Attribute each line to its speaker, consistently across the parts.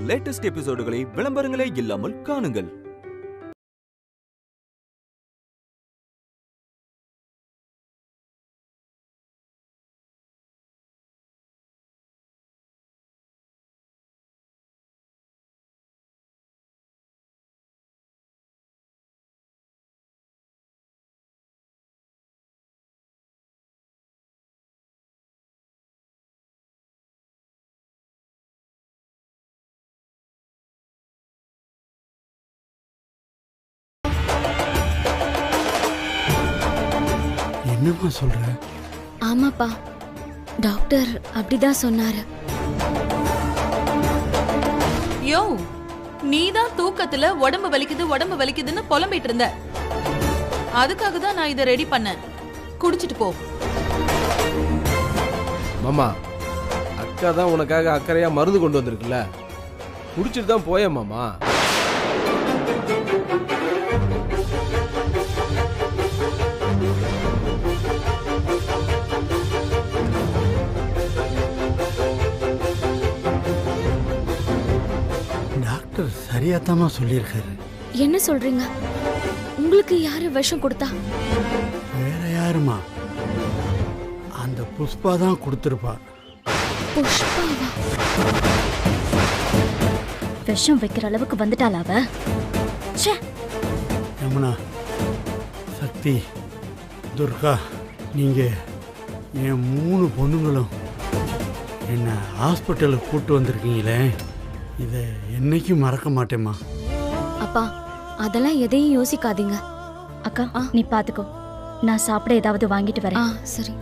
Speaker 1: Latest எபிசோடுகளை விளம்பரங்களே இல்லாமல் காணுங்கள்.
Speaker 2: என்னம்மா சொல்ற?
Speaker 3: ஆமாப்பா, டாக்டர் அப்படிதான் சொன்னாரு.
Speaker 4: யோ, நீதான் தூக்கத்துல உடம்பு வலிக்குதுன்னு புலம்பிட்டு இருந்த. அதுக்காக தான் நான் இதை ரெடி பண்ணேன். குடிச்சிட்டு போ.
Speaker 5: மாமா, அக்கா தான் உனக்காக அக்கறையா மருந்து கொண்டு வந்திருக்குல்ல, குடிச்சிட்டு தான் போய மாமா.
Speaker 2: டாக்டர் சரியாத்தாமா சொல்லியிருக்காரு.
Speaker 3: என்ன சொல்றீங்க? உங்களுக்கு யாரு விஷம் கொடுத்தா?
Speaker 2: வேற யாருமா? அந்த புஷ்பா தான் கொடுத்திருப்பா.
Speaker 3: புஷ்பாவா?
Speaker 6: விஷம் வைக்கிற அளவுக்கு வந்துட்டாளா அவ?
Speaker 2: யமுனா, சக்தி, துர்கா, நீங்க என் 3 பொண்ணுங்களும் என்ன ஹாஸ்பிட்டலுக்கு கூட்டு வந்திருக்கீங்களே, இதை என்னைக்கும் மறக்க மாட்டேம்மா.
Speaker 3: அப்பா, அதெல்லாம் எதையும் யோசிக்காதீங்க.
Speaker 6: அக்கா, நீ பாத்துக்கோ, நான் சாப்பிட ஏதாவது வாங்கிட்டு வரேன்.
Speaker 3: சரி.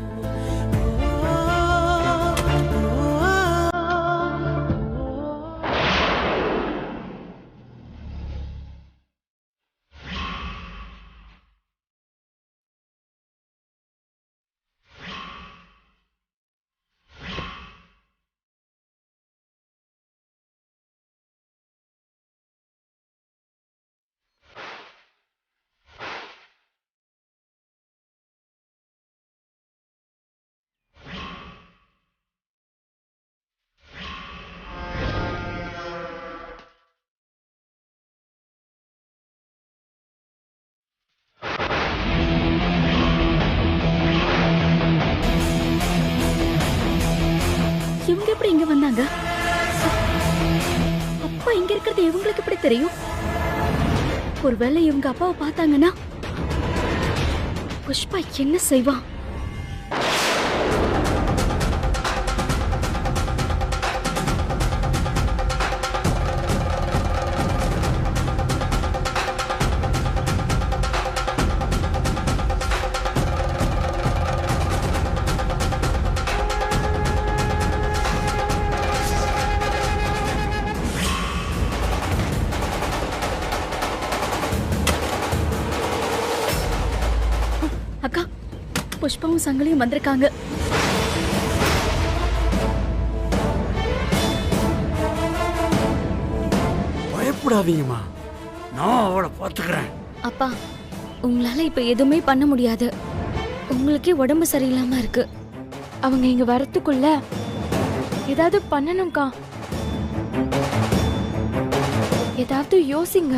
Speaker 6: இவங்க எப்படி இங்க வந்தாங்க? அப்பா இங்க இருக்கிறது இவங்களுக்கு எப்படி தெரியும்? ஒருவேளை இவங்க அப்பாவை பார்த்தாங்கன்னா புஷ்பா என்ன செய்வா? அக்கா, புஷ்பாவும் சங்கலியும் வந்திருக்காங்க.
Speaker 2: பயப்படாதீங்கம்மா, நான் அவளை பார்த்துக்கிறேன்.
Speaker 3: அப்பா, உங்களால இப்ப எதுவுமே பண்ண முடியாது. உங்களுக்கே உடம்பு சரியில்லாம இருக்கு.
Speaker 7: அவங்க இங்க வரத்துக்குள்ள ஏதாவது பண்ணணும்க்கா. ஏதாவது யோசிங்க.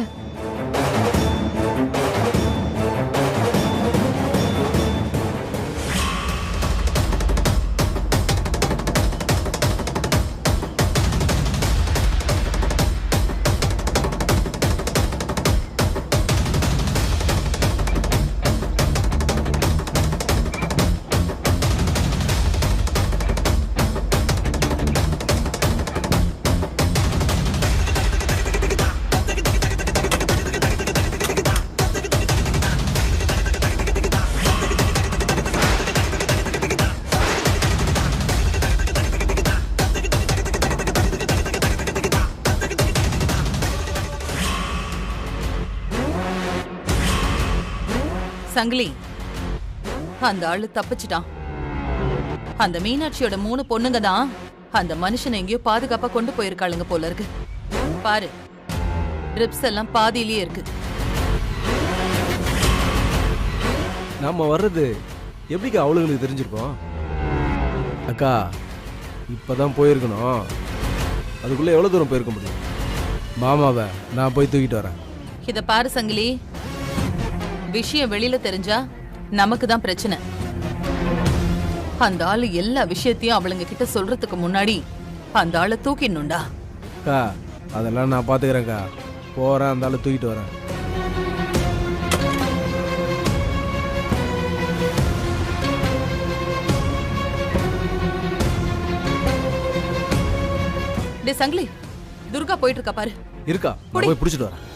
Speaker 4: சங்கிலி, அந்த ஆளு தப்பிச்சிட்டான். அந்த மீனாட்சியோட 3 பொண்ணுங்க தான் அந்த மனுஷனை எங்கேயோ பாதுகாப்பா கொண்டு போயிருக்காளுங்க போல இருக்கு. பாரு, ரிப்ஸ் எல்லாம் பாதியிலேயே இருக்கு.
Speaker 5: நாம வர்றது எப்படிக்கா அவளுங்களுக்கு தெரிஞ்சிருக்கோம்? அக்கா, இப்பதான் போயிருக்கணும். அதுக்குள்ள எவ்வளவு தூரம் போயிருக்க முடியும்? மாமாவை நான் போய் தூக்கிட்டு வரேன்.
Speaker 4: இத பாரு சங்கிலி, விஷயம் வெளியில தெரிஞ்சா நமக்கு தான் பிரச்சனை. அந்த ஆளு எல்லா விஷயத்தையும் அவளுங்க கிட்ட சொல்றதுக்கு முன்னாடி அந்த ஆளை தூக்கிடணும்டா.
Speaker 5: அக்கா அதெல்லாம் நான் பார்த்துக்கிறேன்க்கா. போகிறேன், அந்த ஆளை தூக்கிட்டு வரேன்.
Speaker 4: டே சங்கிலி, துர்கா போயிட்டு இருக்கா பாரு.
Speaker 5: இருக்கா, நான் போய் பிடிச்சிட்டு வரேன்.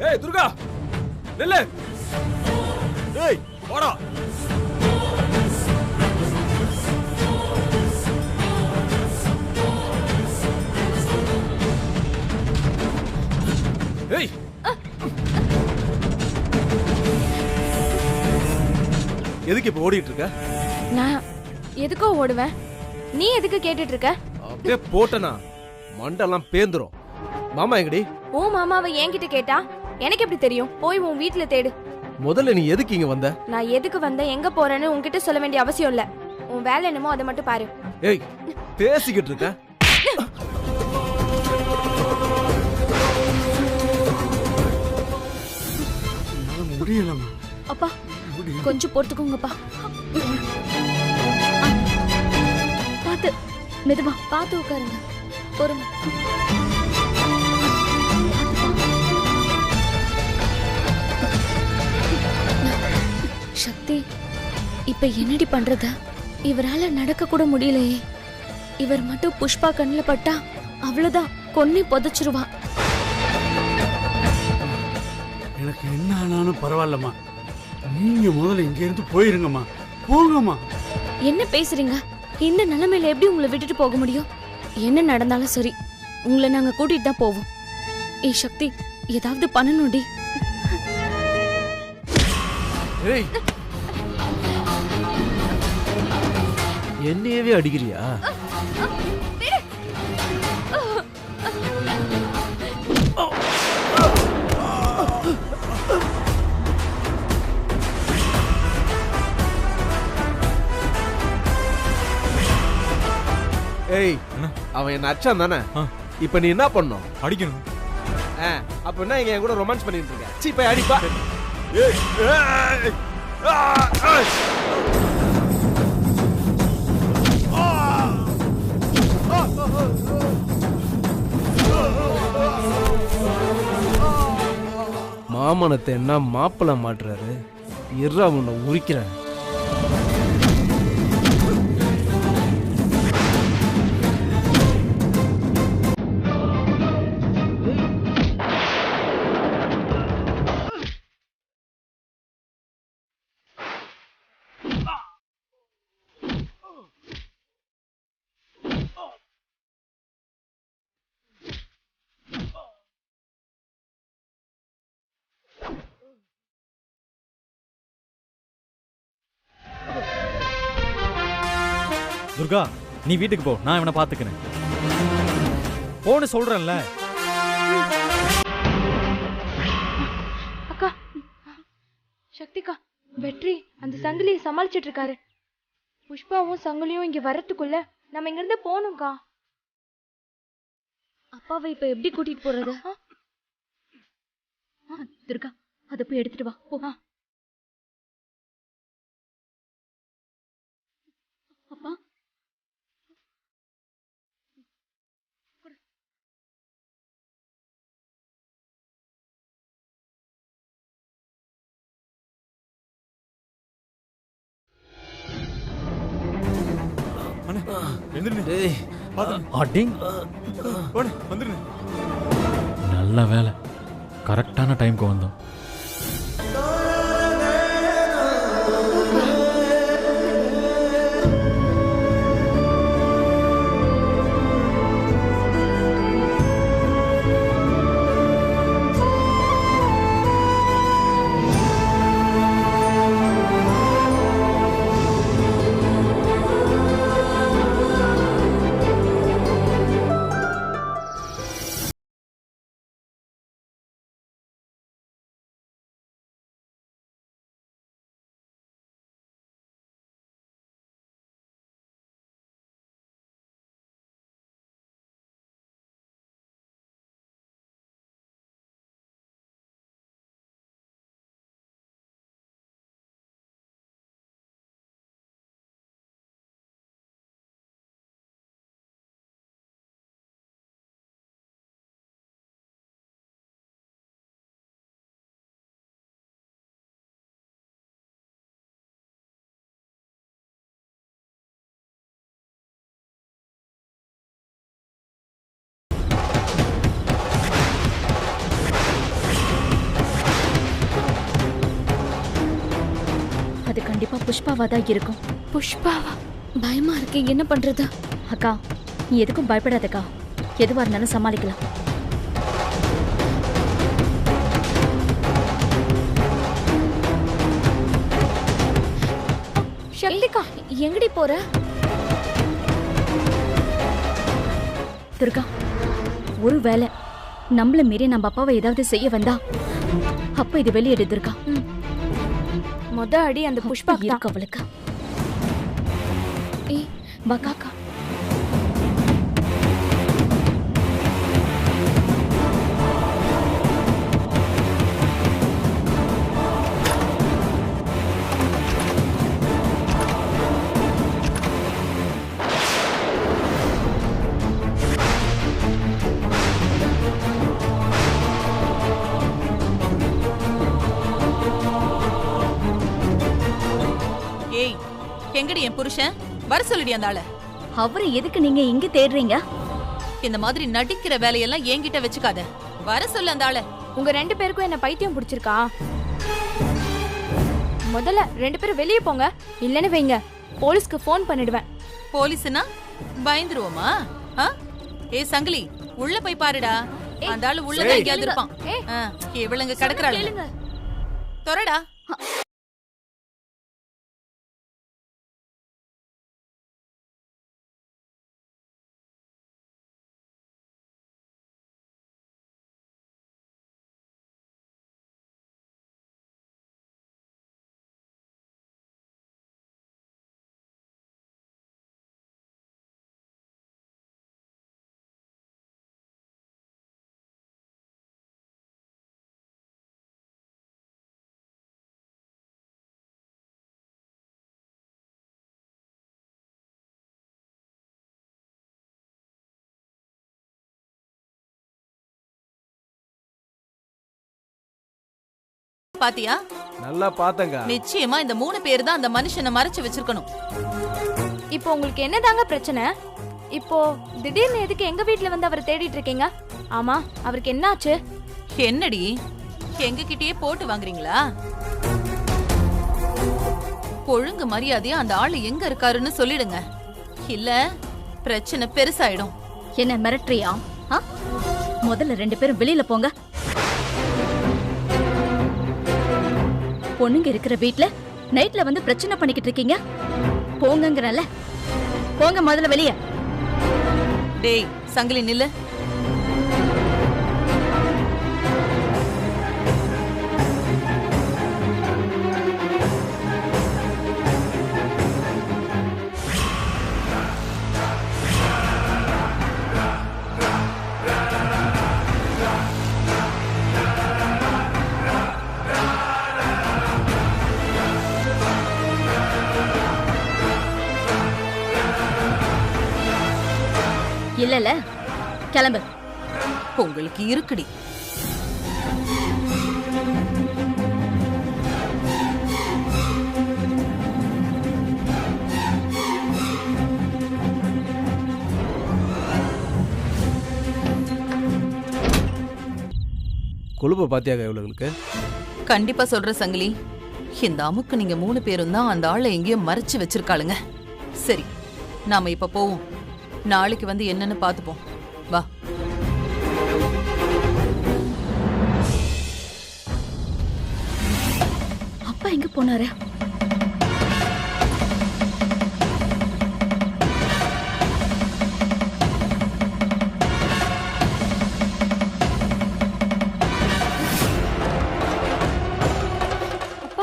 Speaker 5: ஏய் துர்கா, நில்லு. ஏய் வாடா. ஏய் எதுக்கு இப்ப ஓடிட்டு இருக்க?
Speaker 7: நான் எதுக்கோ ஓடுவேன், நீ எதுக்கு கேட்டுட்டு இருக்க?
Speaker 5: அப்படியே போட்டனா மண்டெல்லாம் பேந்துரும். மாமா எங்கடி?
Speaker 7: ஓ மாமாவை என்கிட்ட கேட்டா எனக்கு எப்படி தெரியும்? போய் உன் வீட்ல தேடு.
Speaker 5: முதல்ல நீ எதுக்கு இங்க வந்த?
Speaker 7: நான் எதுக்கு வந்தேன், எங்க போறேன்னு உன்கிட்ட சொல்ல வேண்டிய அவசியம் இல்ல. உன் வேலை என்னமோ அதை மட்டும் பாரு.
Speaker 5: ஏய் பேசிக்கிட்டு இருக்க.
Speaker 2: என்னால முடியலம்மா.
Speaker 3: அப்பா கொஞ்சம் பொறுத்துக்கோங்கப்பா. பார்த்து மெதுவா பார்த்து உட்காருங்க. பொறுமை. சக்தி, இப்ப என்னடி பண்றது? இவரால நடக்க கூட முடியலையே. இவர் மட்டும் புஷ்பா கண்ணுல பட்டா அவ்வளவுதான், கொன்னி புதைச்சிருவா.
Speaker 2: எனக்கு என்ன ஆனாலும் பரவாயில்லம்மா. நீங்க முதல்ல இங்க இருந்து போயிருங்கம்மா. போங்கம்மா.
Speaker 3: என்ன பேசுறீங்க? இந்த நிலைமையில எப்படி உங்களை விட்டுட்டு போக முடியும்? என்ன நடந்தாலும் சரி, உங்களை நாங்க கூட்டிட்டு தான் போவோம். ஏய் சக்தி, ஏதாவது பண்ணணும்டி.
Speaker 5: ஏய் என்னையவே அடிக்கிறியா? ஏய் அவன் என்ன அச்சான் தானே? இப்ப நீ என்ன பண்ணும்?
Speaker 1: அடிக்கணும்.
Speaker 5: அப்ப என்ன இங்க என் கூட ரொமான்ஸ் பண்ணிட்டு இருக்க? சீ போய் அடிப்பா. மாமனத்தை என்ன மாப்பிள்ள மாட்டுறாரு? இறா உன்னை உரிக்கிறேன்.
Speaker 8: துர்கா, நீ வீட்டுக்கு போ, நான் இவனை பாத்துக்கிறேன். போன்னு சொல்றேன்ல.
Speaker 7: அக்கா, சக்திக்கா, வெற்றி அந்த சங்கிலியை சமாளிச்சிட்டு இருக்காரு. புஷ்பாவும் சங்கிலியும் இங்க வரத்துக்குள்ள நம்ம இங்க இருந்து போகணும்க்கா.
Speaker 3: அப்பாவை இப்ப எப்படி கூட்டிட்டு போறது?
Speaker 6: துர்கா, அதை போய் எடுத்துட்டு வா. போ. அப்பா,
Speaker 8: நல்ல வேலை, கரெக்டான டைம்க்கு வந்தோம்.
Speaker 6: புஷ்பாவா தான் இருக்கும்.
Speaker 3: புஷ்பாவா? பயமா இருக்கு, என்ன பண்றது?
Speaker 6: அக்கா, நீ எதுக்கும் பயப்படாதக்கா. எதுவா இருந்தாலும் சமாளிக்கலாம்.
Speaker 3: சக்திகா, எங்கடி போற?
Speaker 6: துர்கா, ஒருவேளை நம்மள மீறி நம்ம அப்பாவை ஏதாவது செய்ய வந்தா அப்ப இது வெளியேடு துர்கா.
Speaker 3: மொத அடி அந்த புஷ்பா
Speaker 6: இருக்கு அவளுக்கு.
Speaker 3: ஏய் பகாக்கா,
Speaker 4: ஏய், எங்கடி என் புருஷன்? வர சொல்லிடி அந்த ஆளை.
Speaker 6: அவரை எதுக்கு நீங்க இங்க தேடுறீங்க?
Speaker 4: இந்த மாதிரி நடிக்கிற வேலையெல்லாம் என்கிட்ட வச்சுக்காத. வர சொல்லு அந்த ஆளை.
Speaker 7: உங்க 2 பேருக்கும் என்ன பைத்தியம் பிடிச்சிருக்கா? முதல்ல 2 பேரும் வெளியே போங்க, இல்லன்னு வைங்க போலீஸ்க்கு ஃபோன் பண்ணிடுவேன்.
Speaker 4: போலீஸ்னா பயந்துருவோமா? ஏய் சங்கிலி, உள்ள போய் பாருடா. அந்த ஆளு உள்ளதான் எங்கேயாவது இருப்பான். இவளுங்க கிடக்குறாளுங்க. தொரடா. பாத்தியா?
Speaker 5: நல்லா பார்த்தங்க.
Speaker 4: நிச்சயமா இந்த 3 பேர் தான் அந்த மனுஷனை மறைச்சு வச்சிருக்கணும்.
Speaker 7: இப்போ உங்களுக்கு என்னதாங்க பிரச்சனை? இப்போ திடீர்னு எதுக்கு எங்க வீட்ல வந்து அவரை தேடிட்டு இருக்கீங்க? ஆமா, அவருக்கு என்னாச்சு?
Speaker 4: என்னடி, எங்க கிட்டயே போட்டு வாங்குறீங்களா? ஒழுங்கு மரியாதையா அந்த ஆளு எங்க இருக்காருன்னு சொல்லிடுங்க, இல்ல பிரச்சனை பெருசாயிடும்.
Speaker 6: என்ன மிரட்டுறியா? முதல்ல 2 பேரும் வெளியில போங்க. பொண்ணுங்க இருக்கிற வீட்ல நைட்ல வந்து பிரச்சனை பண்ணிக்கிட்டு இருக்கீங்க. போங்கங்கறல. போங்க முதல்ல வெளிய.
Speaker 4: டேய் சங்கிலி நில்லு.
Speaker 6: இல்லல, கிளம்பு.
Speaker 4: உங்களுக்கு இருக்குடி.
Speaker 5: கொழுப்ப பாத்தியாங்க இவளுக்கு?
Speaker 4: கண்டிப்பா சொல்ற சங்கிலி, இந்த அமுக்கு நீங்க 3 பேரும் தான் அந்த ஆளை எங்கேயோ மறைச்சு வச்சிருக்காளுங்க. சரி, நாம இப்ப போவோம். நாளைக்கு வந்து என்னன்னு பாத்துப்போம். வா.
Speaker 6: அப்பா எங்க போனாரு?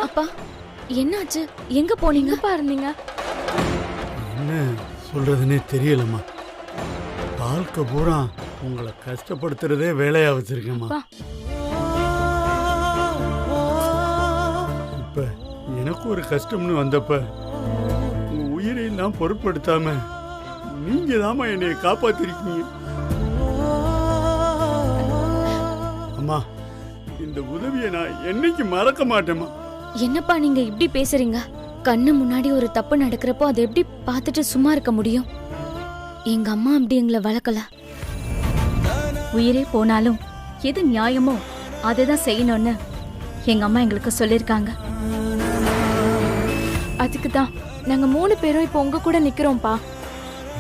Speaker 3: அப்பா என்னாச்சு? எங்க போனீங்க?
Speaker 7: பாருங்க,
Speaker 2: என்ன சொல்றதுன்னே தெரியலம்மா. வாழ்க்கை பூரா உங்களை கஷ்டப்படுத்துறதே வேலையா வச்சிருக்கேம்மா. இப்ப எனக்கு ஒரு கஷ்டம்னு வந்தப்ப உங்க உயிரையெல்லாம் பொருட்படுத்தாம நீங்க தாமா என்னை காப்பாத்திருக்கீங்க. அம்மா, இந்த உதவியை நான் என்னைக்கு மறக்க மாட்டேம்மா.
Speaker 3: என்னப்பா நீங்க இப்படி பேசுறீங்க? கண்ணு முன்னாடி ஒரு தப்பு நடக்கிறப்போ அதை எப்படி பார்த்துட்டு சும்மா இருக்க முடியும்? எங்க அம்மா அப்படி எங்களை வளர்க்கல.
Speaker 6: உயிரே போனாலும் எது நியாயமோ அதுதான் செய்யணும்னு எங்க அம்மா எங்களுக்கு சொல்லிருக்காங்க.
Speaker 7: அதுக்கு தான் நாங்க 3 பேரும் இப்போ உங்க கூட நிக்கிறோம்ப்பா.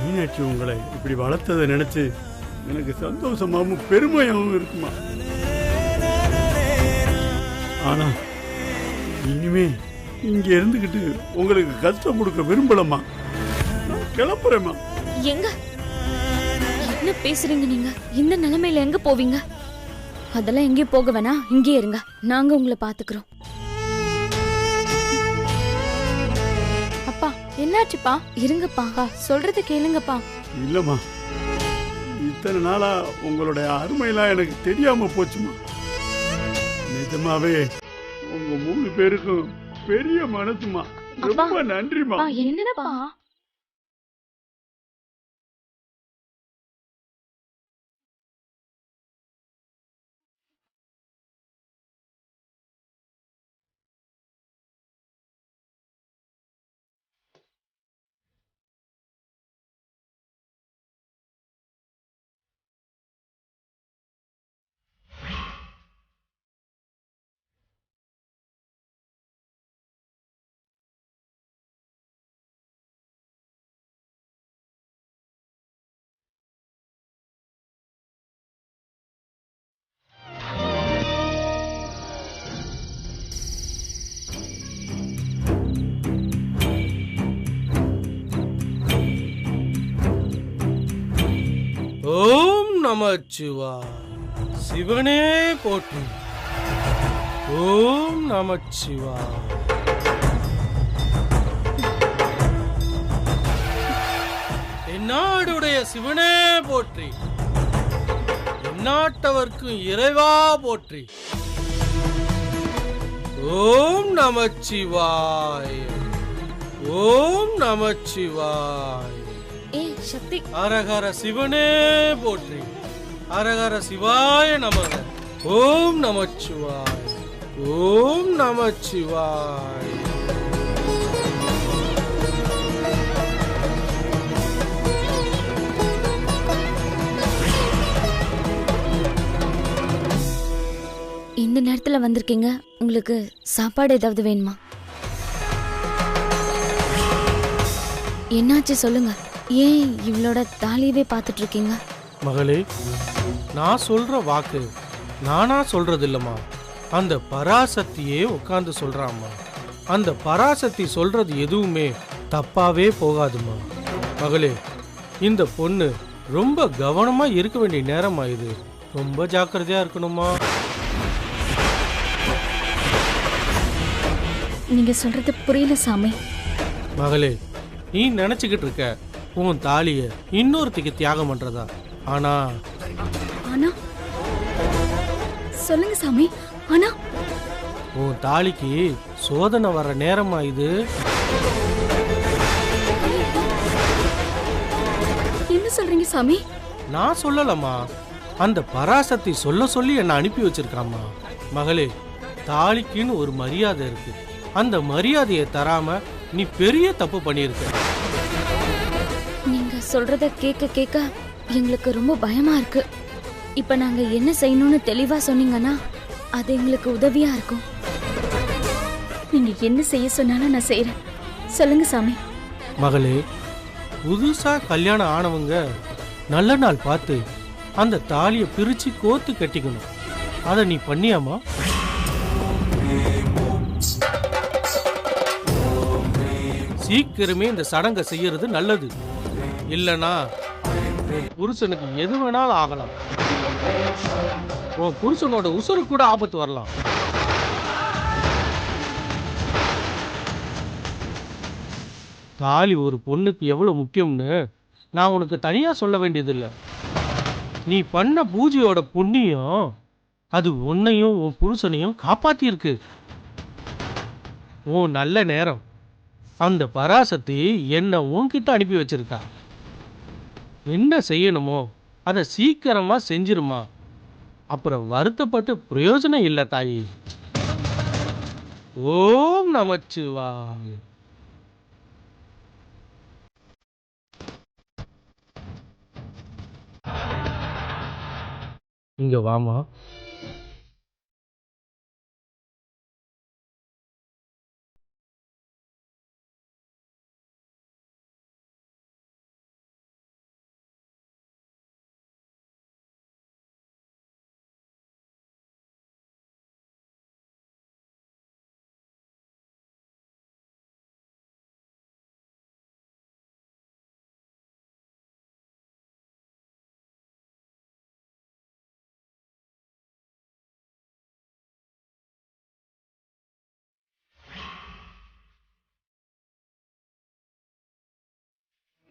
Speaker 2: மீனாட்சி உங்களை இப்படி வளர்த்ததை நினைச்சு எனக்கு சந்தோஷமாவும் பெருமையாகவும் இருக்குமா. ஆனா இனிமே இங்க இருந்துகிட்டு உங்களுக்கு கஷ்டம் கொடுக்க விரும்பலமா. நான் கிளம்புறேம்மா.
Speaker 3: எங்க என்ன பேசுறீங்க நீங்க? இந்த நிலைமையில எங்க போவீங்க? அதெல்லாம் எங்கேயும் போக வேணாம், இங்கே இருங்க, நாங்க உங்களை பாத்துக்கிறோம்.
Speaker 7: அப்பா என்னாச்சுப்பா?
Speaker 3: இருங்கப்பா,
Speaker 7: சொல்றது கேளுங்கப்பா.
Speaker 2: இல்லம்மா, இத்தனை நாளா உங்களுடைய அருமையெல்லாம் எனக்கு தெரியாம போச்சுமா. நிஜமாவே உங்க 3 பேருக்கும் பெரிய மனசுமா. ரொம்ப நன்றிமா.
Speaker 7: என்னப்பா?
Speaker 9: ஓம் நமச்சிவாய். சிவனே போற்றி. ஓம் நமச்சிவாய். எந்நாடுடைய சிவனே போற்றி. எந்நாட்டவர்க்கும் இறைவா போற்றி. ஓம் நமச்சிவாய். ஓம் நமச்சிவாய்.
Speaker 3: ஏய் சக்தி,
Speaker 9: அரஹர சிவனே போற்றி. அரஹர சிவாய நமக. ஓம் நமச்சிவாய். ஓம் நமச்சிவாய்.
Speaker 3: இந்த நேரத்துல வந்திருக்கீங்க, உங்களுக்கு சாப்பாடு ஏதாவது வேணுமா? என்னாச்சு சொல்லுங்க, ஏன் இவளோட தாலியவே பார்த்துட்டு இருக்கீங்க?
Speaker 9: மகளே, நான் சொல்ற வாக்கு நானா சொல்றது இல்லம்மா, அந்த பராசக்தியே உட்கார்ந்து சொல்றாம்மா. அந்த பராசக்தி சொல்றது எதுவுமே தப்பாவே போகாதுமா. மகளே, இந்த பொண்ணு ரொம்ப கவனமா இருக்க வேண்டிய நேரமா இது. ரொம்ப ஜாக்கிரதையா இருக்கணுமா.
Speaker 6: நீங்க சொல்றது புரியல சாமி.
Speaker 9: மகளே, நீ நினைச்சுக்கிட்டு இருக்க உன் தாலிய இன்னொருத்திக்கு தியாகம் பண்றதா. ஆனா
Speaker 6: ஆனா சொல்லுங்க சாமி. ஆனா
Speaker 9: உன் தாலிக்கு சோதனை வர நேரமா இது.
Speaker 6: என்ன சொல்றீங்க சாமி?
Speaker 9: நான் சொல்லலம்மா, அந்த பராசக்தி சொல்ல சொல்லி என்னை அனுப்பி வச்சிருக்காம்மா. மகளே, தாலிக்குன்னு ஒரு மரியாதை இருக்கு. அந்த மரியாதையை தராம நீ பெரிய தப்பு பண்ணியிருக்க.
Speaker 3: நீங்க சொல்றத கேட்க கேட்க எங்களுக்கு ரொம்ப பயமா இருக்கு. இப்ப நாங்க என்ன செய்யணும்னு தெளிவா சொன்னீங்கன்னா அது எங்களுக்கு உதவியா இருக்கும்.
Speaker 6: நீங்க என்ன செய்ய சொன்னாலும் நான் செய்யறேன். சொல்லுங்க சாமி.
Speaker 9: மகளே, புதுசா கல்யாணம் ஆனவங்க நல்ல நாள் பார்த்து அந்த தாலியை பிரிச்சு கோத்து கட்டிக்கணும். அதை நீ பண்ணியாமா? சீக்கிரமே இந்த சடங்கை செய்யறது நல்லது. இல்லனா உன் புருஷனுக்கு எது வேணாலும் ஆகலாம். உன் புருஷனோட உசுருக்கு கூட ஆபத்து வரலாம். தாலி ஒரு பொண்ணுக்கு எவ்வளவு முக்கியம்னு நான் உனக்கு தனியா சொல்ல வேண்டியதில்லை. நீ பண்ண பூஜையோட புண்ணியம் அது உன்னையும் உன் புருஷனையும் காப்பாத்திருக்கு. உன் நல்ல நேரம் அந்த பராசக்தி என்ன உன்கிட்ட அனுப்பி வச்சிருக்கா. என்ன செய்யணுமோ அதை சீக்கிரமா செஞ்சிருமா. அப்புறம் வருத்தப்பட்டு பிரயோஜனம் இல்லை தாயி. ஓம் நமச்சிவாய். இங்க வாமா.